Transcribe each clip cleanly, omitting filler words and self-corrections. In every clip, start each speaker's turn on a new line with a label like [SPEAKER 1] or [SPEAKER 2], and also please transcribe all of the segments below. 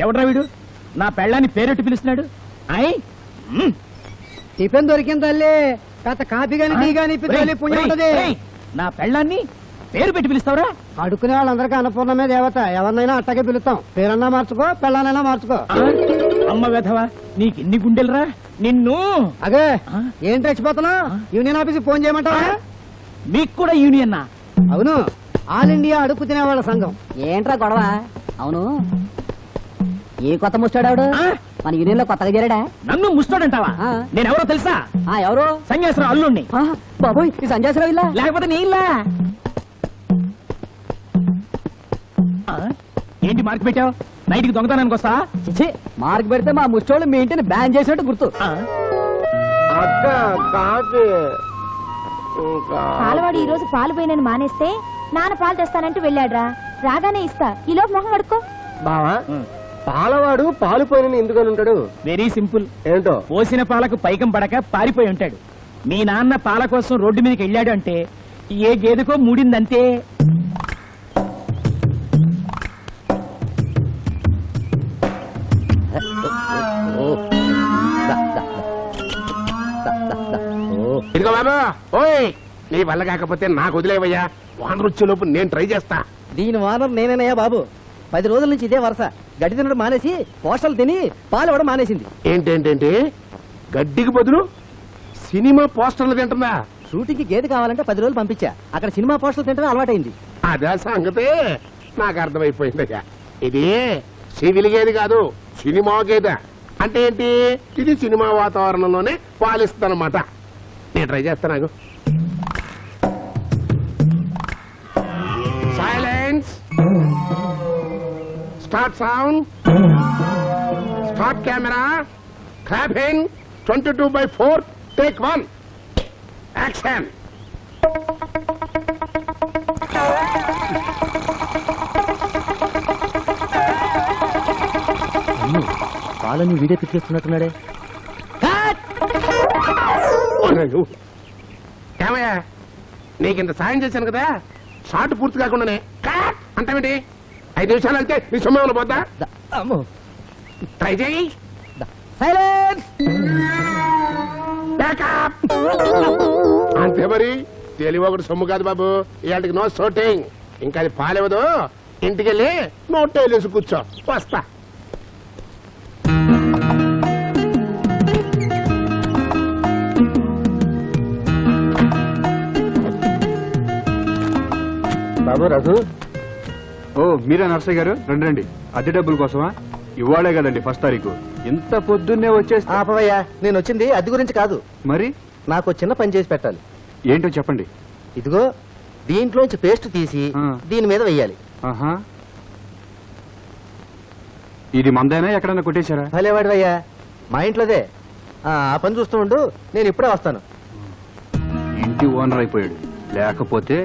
[SPEAKER 1] ఎవడ్రా వీడు నా పెళ్ళాన్ని పేరెట్టి పిలుస్తున్నాడు?
[SPEAKER 2] టిఫిన్ దొరికింది తల్లి, కాస్త కాఫీ గాని టీ గాని పుణ్యం ఉంటది.
[SPEAKER 1] నా పెళ్ళాన్ని పేరు పెట్టి పిలుస్తావురా?
[SPEAKER 2] అడుక్కునే వాళ్ళందరికీ అన్నపూర్ణమే దేవత, ఎవరినైనా అట్టగే పిలుస్తాం. పేరన్నా మార్చుకో, పెళ్ళానైనా మార్చుకో.
[SPEAKER 1] అమ్మ వెధవా, నీకు ఎన్ని గుండెలరా? నిన్ను
[SPEAKER 2] అదే ఏం రెచ్చిపోతున్నావు? యూనియన్ ఆఫీస్ ఫోన్ చేయమంటావా?
[SPEAKER 1] మీకు కూడా యూనియన్నా?
[SPEAKER 2] అవును, ఆల్ ఇండియా అడుక్కు తినేవాళ్ళ సంఘం.
[SPEAKER 3] ఏంట్రా గొడవ? అవును, ఏ కొత్త ముస్తాడాడు? మన యూనియన్ లో కొత్తగా చేరాడా?
[SPEAKER 1] నన్ను ముస్తాడంటావా? నేనెవరో తెలుసా?
[SPEAKER 3] ఎవరు?
[SPEAKER 1] సన్యాసరావు అల్లుణ్ణి.
[SPEAKER 3] బాబోయ్, ఈ సంజాసరావు ఇల్లా?
[SPEAKER 1] లేకపోతే నీ ఇల్లా? ఏంటి మార్క్ పెట్టావు? నైట్కి దొంగతనానికి వస్తా?
[SPEAKER 3] మార్క్ పెడితే మా ముష్టోళ్ళు మీ ఇంటిని బ్యాన్ చేసినట్టు గుర్తు.
[SPEAKER 4] పాలవాడు ఈ రోజు పాలు పోయినని మానేస్తే నాన్న పాలు తెస్తానంటూ వెళ్ళాడ్రా. రాగానే ఇస్తా, ఈ లోపు మొహం కడుక్కో.
[SPEAKER 2] బావా, పాలవాడు పాలు పోయిన ఎందుకని ఉంటాడు?
[SPEAKER 1] Very simple.
[SPEAKER 2] ఏంటో?
[SPEAKER 1] పోసిన పాలకు పైకం పడక పారిపోయి ఉంటాడు. మీ నాన్న పాల కోసం రోడ్డు మీదకి వెళ్ళాడు అంటే ఏ గేదెకో మూడిందంతే.
[SPEAKER 5] ఇదిగో బాబా, ఓయ్ నీ వల్ల కాకపోతే నాకు వదిలేవయ్యా. వానరు వచ్చేలోపు నేను ట్రై చేస్తా.
[SPEAKER 3] దీని వానర్ నేనేనయ్యా బాబు. 10 రోజుల నుంచి ఇదే వరుస. గడ్డి తినడం మానేసి పోస్టర్లు తిని పాలు ఇవ్వడం మానేసింది.
[SPEAKER 5] ఏంటేంటేంటి గడ్డికి బదులు సినిమా పోస్టర్లు తింటుందా?
[SPEAKER 3] షూటింగ్ కి గేదె కావాలంటే 10 రోజులు పంపించా. అక్కడ సినిమా పోస్టర్లు తింటమే అలవాటైంది.
[SPEAKER 5] అదే సంగతి నాకు అర్థమైపోయిందయ్యా. ఇది సివిల్ గేది కాదు, సినిమా గేదె. అంటే ఏంటి? ఇది సినిమా వాతావరణంలోనే పాలిస్తుందన్నమాట. నేను ట్రై చేస్తాను. Silence, start sound, start camera, clapping, 22/4, take 1, action.
[SPEAKER 3] పాలని వీడియో పిక్కిస్తున్నట్టున్నాడే.
[SPEAKER 5] ఏమయ్యా, నీకు ఇంత సాయం చేశాను కదా, షార్ట్ పూర్తి కాకుండానే అంటావేంటి? 5 నిమిషాలు అంటే నీ సొమ్మ పోద్దా? ట్రై చేయి. అంతే మరి, తెలివి ఒకటి సొమ్ము కాదు బాబు. ఇవాటికి నో షూటింగ్. ఇంకా అది పాలేవదు. ఇంటికెళ్ళి నోట్ వేసి కూర్చో. వస్తా.
[SPEAKER 2] బాబు రఘు.
[SPEAKER 6] ఓ మీరా నర్సయ్య గారు, రండి. అద్దె డబ్బుల కోసమా? ఇవాళే కదండి 1వ తారీఖు. ఇంత పొద్దున్నే వచ్చేసి.
[SPEAKER 2] ఆపవయ్యా, నేను వచ్చింది అద్దె గురించి కాదు.
[SPEAKER 6] మరి
[SPEAKER 2] నాకు చిన్న పని చేసి పెట్టాలి.
[SPEAKER 6] ఏంటో చెప్పండి.
[SPEAKER 2] ఇదిగో, దీంట్లోంచి పేస్ట్ తీసి దీని మీద వెయ్యాలి.
[SPEAKER 6] ఆహా, ఇది మందైనా ఎక్కడన్నా కొట్టేశారా?
[SPEAKER 2] భలేవాడివయ్యా, మా ఇంట్లోదే. ఆ పని చూస్తూ ఉండు, నేను ఇప్పుడే వస్తాను.
[SPEAKER 6] ఇంటి ఓనర్ అయిపోయాడు. లేకపోతే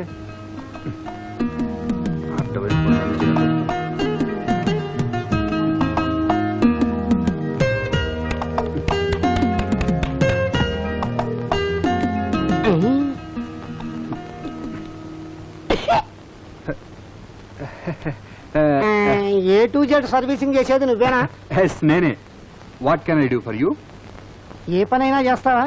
[SPEAKER 2] A to Z సర్వీసింగ్ చేసేది నువ్వేనా?
[SPEAKER 6] నేనే. What can I do for you?
[SPEAKER 2] ఏ పనైనా చేస్తావా?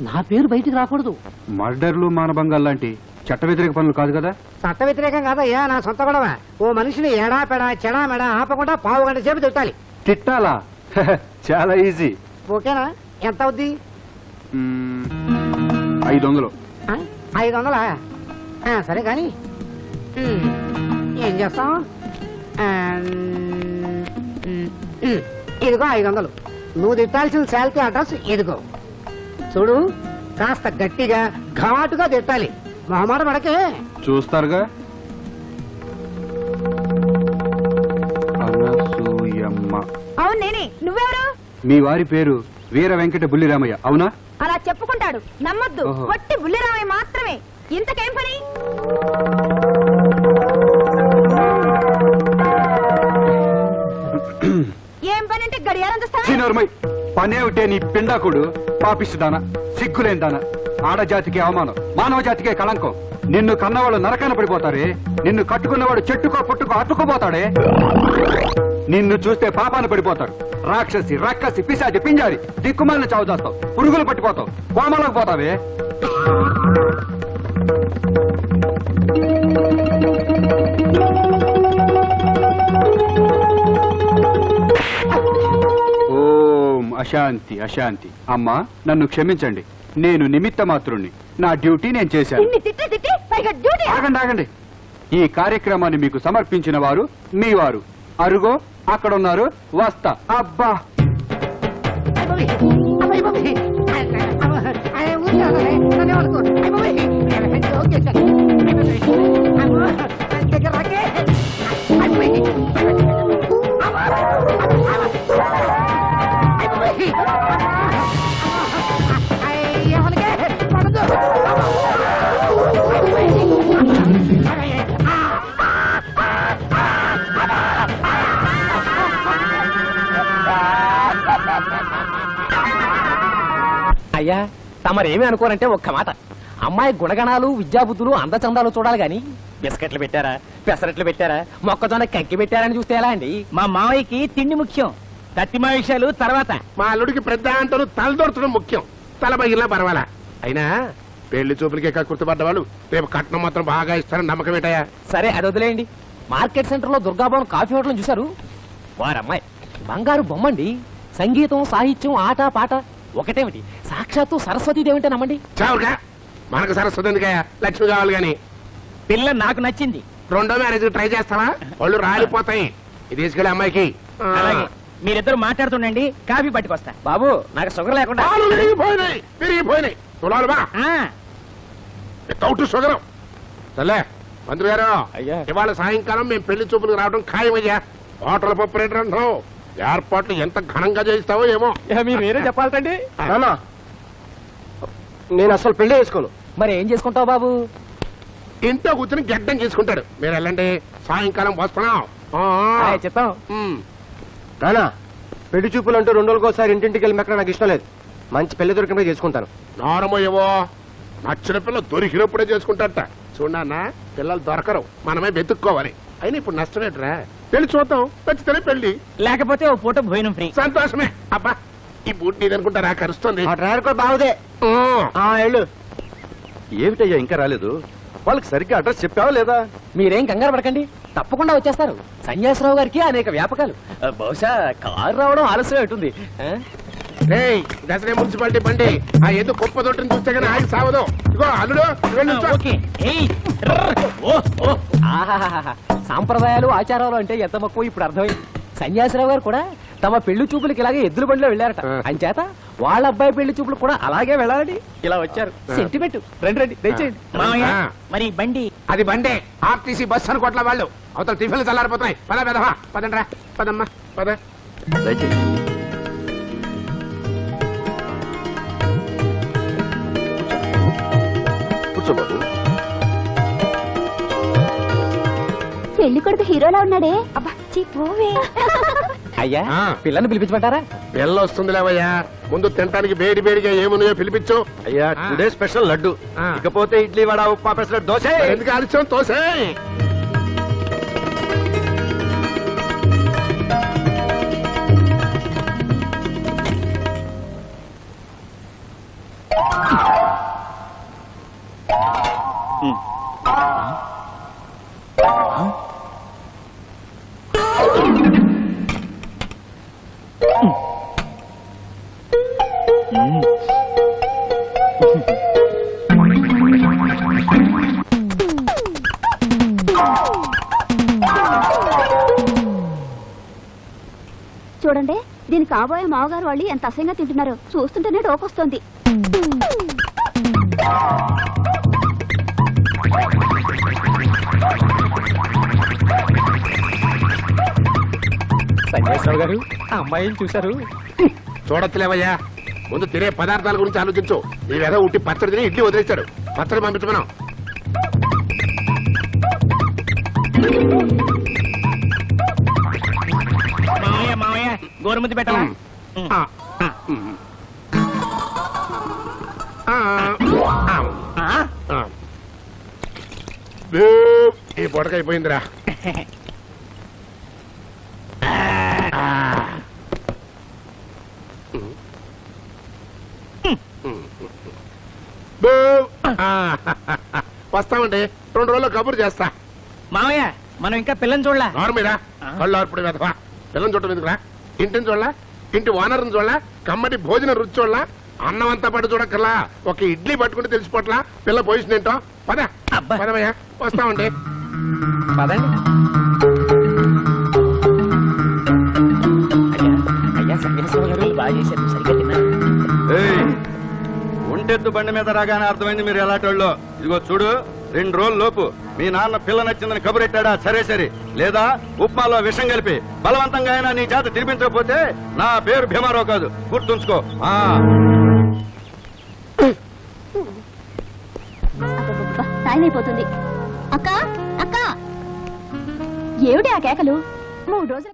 [SPEAKER 3] నా పేరు బయటికి రాకూడదు.
[SPEAKER 6] మర్డర్లు, మానభంగాలు లాంటి చట్ట వ్యతిరేక పనులు కాదు కదా?
[SPEAKER 2] చట్ట వ్యతిరేకం కాదయ్యా, నా సొంత గొడవ. ఓ మనిషిని ఎడా పెడా చెడా మెడా ఆపకుండా 1/2 గంట సేపు తిట్టాలి.
[SPEAKER 6] తిట్టాలా? చాలా ఈజీ.
[SPEAKER 2] ఓకేనా? ఎంత అవుద్ది?
[SPEAKER 6] 500.
[SPEAKER 2] 500? సరే కానీ ఏం చేస్తాం? ఇదిగో 500. నువ్వు తిట్టాల్సిన శాలరీ అడ్రస్ ఇదిగో. చూడు, కాస్త గట్టిగా ఘాటుగా తిట్టాలి. మొహమాట పడకే.
[SPEAKER 6] చూస్తారుగా. అనసూయమ్మ.
[SPEAKER 4] అవును నేనే. నువ్వెవరు?
[SPEAKER 6] మీ వారి పేరు వీర వెంకట బుల్లిరామయ్య, అవునా?
[SPEAKER 4] అలా చెప్పుకుంటాడు, నమ్మొద్దు. వట్టి బుల్లిరామయ్య మాత్రమే. ఇంతకేం పని? ఏం పని అంటే గడియారం చూస్తా.
[SPEAKER 6] పనేమిటే నీ పిండాకుడు? పాపిస్తుదానా, సిగ్గులేందానా, ఆడజాతికే అవమానం, మానవ జాతికే కళంకం. నిన్ను కన్నవాళ్ళు నరకాన పడిపోతారే, నిన్ను కట్టుకున్నవాడు చెట్టుకో పుట్టుకో అట్టుకుపోతాడే. నిన్ను చూస్తే పాపాన్ని పడిపోతారు. రాక్షసి రక్కసి పిశాచి పింజారి దిక్కుమాలిన చావు చేస్తావు, పురుగులు పట్టిపోతావు, కోమలోకి పోతావే. ఓం అశాంతి అశాంతి. అమ్మా నన్ను క్షమించండి, నేను నిమిత్త మాత్రుణ్ణి. నా డ్యూటీ నేను చేశాను. ఆగండి ఆగండి. ఈ కార్యక్రమాన్ని మీకు సమర్పించిన వారు మీ వారు. అరుగో అక్కడ ఉన్నారు, వస్తా. అబ్బా
[SPEAKER 7] అయ్యా తమరేమి అనుకోరంటే ఒక్క మాట, అమ్మాయి గుణగణాలు విద్యాబుద్ధులు అందచందాలు చూడాలి గాని బిస్కెట్లు పెట్టారా, పెసరట్లు పెట్టారా, మొక్కజొన్న కంకి పెట్టారని చూస్తే ఎలా అండి?
[SPEAKER 1] మా మావయ్యకి తిండి ముఖ్యం, కత్తిమా విషయాలు తర్వాత.
[SPEAKER 5] మా అల్లుడికి పెద్ద అంటూ తలదొరచడం ముఖ్యం. తల పగిలినా పర్వాలా. అయినా పెళ్లి చూపులకే గుర్తుపడ్డవాళ్ళు రేపు కట్నం మాత్రం బాగా ఇస్తారని నమ్మకం ఏంటయ్యా?
[SPEAKER 7] సరే అది వదిలేయండి. మార్కెట్ సెంటర్ లో దుర్గాభవన్ కాఫీ హోటల్ చూశారు? వారమ్మాయి బంగారు బొమ్మండి. సంగీతం సాహిత్యం ఆట పాట ఒకటేమిటి, సాక్షాత్తు సరస్వతీదేవింటే నమ్మండి.
[SPEAKER 5] చావుగా మనకు సరస్వతి ఎందుకయ్యా, లక్ష్మి కావాలి గాని.
[SPEAKER 1] పిల్ల నాకు నచ్చింది.
[SPEAKER 5] రెండో మ్యారేజ్ ట్రై చేస్తావా? వాళ్ళు రాలిపోతాయి. ఇది తీసుకెళ్ళి అమ్మాయికి.
[SPEAKER 1] అలాగే మీరిద్దరు మాట్లాడుతుండండి, కాఫీ పట్టుకొస్తా.
[SPEAKER 7] బాబు నాకు షుగర్ లేకుండా.
[SPEAKER 5] పాలు విరిగిపోయినాయి తులాలు బా
[SPEAKER 1] ఆ,
[SPEAKER 5] వితౌట్ షుగర్. సర్లే మంత్రి గారు,
[SPEAKER 7] అయ్యా.
[SPEAKER 5] ఇవాళ సాయంకాలం మేము పెళ్లి చూపులకు రావడం ఖాయమయ్యా. హోటల్ పప్పు రేటు అంటున్నావు, ఏర్పాట్లు ఎంత ఘనంగా చేయిస్తావో ఏమో.
[SPEAKER 7] మీరు వేరే చెప్పాలండి.
[SPEAKER 3] నేను అసలు పెళ్లి చేసుకోను.
[SPEAKER 7] మరి ఏం చేసుకుంటావు బాబు?
[SPEAKER 5] ఇంట్లో కూర్చొని గడ్డం చేసుకుంటాడు. మీరు వెళ్ళండి, సాయంకాలం వస్తున్నాం.
[SPEAKER 7] చెప్తాం.
[SPEAKER 3] నానా పెళ్లి చూపులు అంటూ 2 రోజులకోసారి ఇంటింటికి వెళ్ళి మెక్కడ నాకు ఇష్టం లేదు. మంచి పెళ్లి దొరికినప్పుడే చేసుకుంటాను.
[SPEAKER 5] నారమయ్యవో, నచ్చిన పిల్ల దొరికినప్పుడే చేసుకుంటారట. చూడన్నా, పిల్లలు దొరకరు, మనమే వెతుక్కోవాలి. అయినా ఇప్పుడు నష్టమేట్రా, పెళ్లి చూద్దాం, నచ్చితేనే పెళ్లి,
[SPEAKER 1] లేకపోతే ఓ పూట భోజనం ఫ్రీ.
[SPEAKER 5] సంతోషమే. అబ్బా ఈ బూట్ నీదనుకుంటారా, కరుస్తుంది.
[SPEAKER 3] ఆ డ్రైవర్ కూడా బాగుదే. వెళ్ళు.
[SPEAKER 6] ఏమిటయ్యా ఇంకా రాలేదు? వాళ్ళకి సరిగ్గా అడ్రస్ చెప్పావా లేదా?
[SPEAKER 7] మీరేం కంగారు పడకండి, తప్పకుండా వచ్చేస్తారు. సన్యాసరావు గారికి అనేక వ్యాపకాలు. బహుశా కారు రావడం ఆలస్యం అవుతుంది.
[SPEAKER 5] దసరే మున్సిపాలిటీ బండి ఆ ఏదో కుప్ప తొట్టిని చూస్తే కానీ ఆగి సావదు. ఇగో అల్లుడు వెళ్ళి నుంచో.
[SPEAKER 1] ఓకే. ఏయ్, రర్. ఓ, ఓ.
[SPEAKER 7] ఆహాహాహా. సాంప్రదాయాలు ఆచారాలు అంటే ఎంత మక్కువ ఇప్పుడు అర్థమైంది. సన్యాసరావు గారు కూడా తమ పెళ్లి చూపులకి ఇలాగే ఎద్దుల బండిలో వెళ్ళారట. అంచేత వాళ్ళ అబ్బాయి పెళ్లి చూపులు కూడా అలాగే వెళ్ళాలని ఇలా వచ్చారు. సెంటిమెంట్. రండి రండి, దయచేయండి.
[SPEAKER 1] మావయ్య, మరి బండి
[SPEAKER 5] అది బండే, ఆర్టీసీ బస్ అనుకోట్ల వాళ్ళు. అవతల టిఫిన్లు చల్లారిపోతున్నాయి. పద పెదవా, పదండ్రా, పదమ్మా, పద.
[SPEAKER 6] కూర్చోబాబు.
[SPEAKER 4] పెళ్లి కొడుకు హీరోలా ఉన్నాడే. అబ్బా చీ పోవే.
[SPEAKER 7] అయ్యా
[SPEAKER 5] ఆ.
[SPEAKER 7] పిల్లని పిలిపించమంటారా?
[SPEAKER 5] పిల్ల వస్తుంది లేవయ్యా, ముందు తినడానికి వేడి వేడిగా ఏమున్నాయో పిలిపించు.
[SPEAKER 6] అయ్యా టుడే స్పెషల్ లడ్డు,
[SPEAKER 5] ఆ.
[SPEAKER 6] ఇకపోతే ఇడ్లీ వడ ఉప్మా పెసరట్టు దోశ.
[SPEAKER 5] మరి ఎందుకు ఆలస్యం, తోసే.
[SPEAKER 4] చూడండి, దీని కాబోయే మావగారు వాళ్ళు ఎంత అసహ్యంగా తింటున్నారో చూస్తుంటేనే డోకొస్తోంది.
[SPEAKER 7] సన్యాసరావు గారు ఆ అమ్మాయిని చూశారు?
[SPEAKER 5] చూడొచ్చులేవయ్యా, ముందు తినే పదార్థాల గురించి ఆలోచించు. ఈ వెధ ఉట్టి పచ్చడి తిని ఇడ్లీ వదిలేశాడు. పచ్చడి పంపించమనం.
[SPEAKER 1] మావయ్య, మావయ్య, గోరుముద్ద పెట్టవా?
[SPEAKER 5] ఆ, ఆ, ఆ,
[SPEAKER 1] ఆ?
[SPEAKER 5] ఆ. ఈ పొడకైపోయిందిరా. ఆ, వస్తామండి 2 రోజుల్లో కబురు చేస్తా
[SPEAKER 1] మామయ్య మనం ఇంకా పిల్లని చూడలా
[SPEAKER 5] నార్మీరా కళ్ళు ఆర్పుడు వెధవా పిల్లని చూడటం ఎందుకురా ఇంటిని చూడలా ఇంటి ఓనర్ని చూడలా కమ్మటి భోజన రుచి చూడలా అన్నం అంతా పట్టు చూడక్కర్లా ఒక ఇడ్లీ పట్టుకుంటే తెలిసిపోట్లా పిల్ల పొజిషన్ ఏంటో పద
[SPEAKER 1] అబ్బా.
[SPEAKER 5] పదమయ్యా వస్తామండి
[SPEAKER 7] పదండి
[SPEAKER 1] అయ్యా సన్యాసరావు గారు బాగా చేశారు సరిగ్గా తిన్నా
[SPEAKER 8] ఒంటెత్తు బండి మీద రాగానే అర్థమైంది మీరు ఎలాంటోళ్ళు. ఇదిగో చూడు 2 రోజుల లోపు మీ నాన్న పిల్ల నచ్చిందని కబురెట్టాడా సరే సరే, లేదా ఉప్మాలో విషం కలిపి బలవంతంగా అయినా నీ చేత తినిపించకపోతే నా పేరు భీమారావు కాదు, గుర్తుంచుకో.
[SPEAKER 4] టైం అయిపోతుంది. అక్క అక్క ఏమిటి ఆ కేకలు? 3 రోజులు